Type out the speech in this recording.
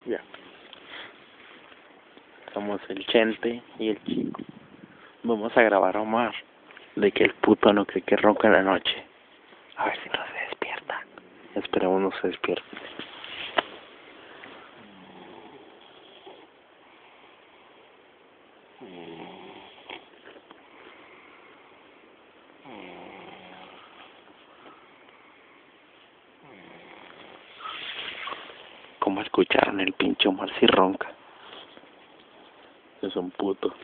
Ya. Somos el Chente y el Chico. Vamos a grabar a Omar de que el puto no cree que ronca en la noche. A ver si no se despierta. Esperemos no se despierte. ¿Cómo escucharon el pinche Omar si ronca? Es un puto.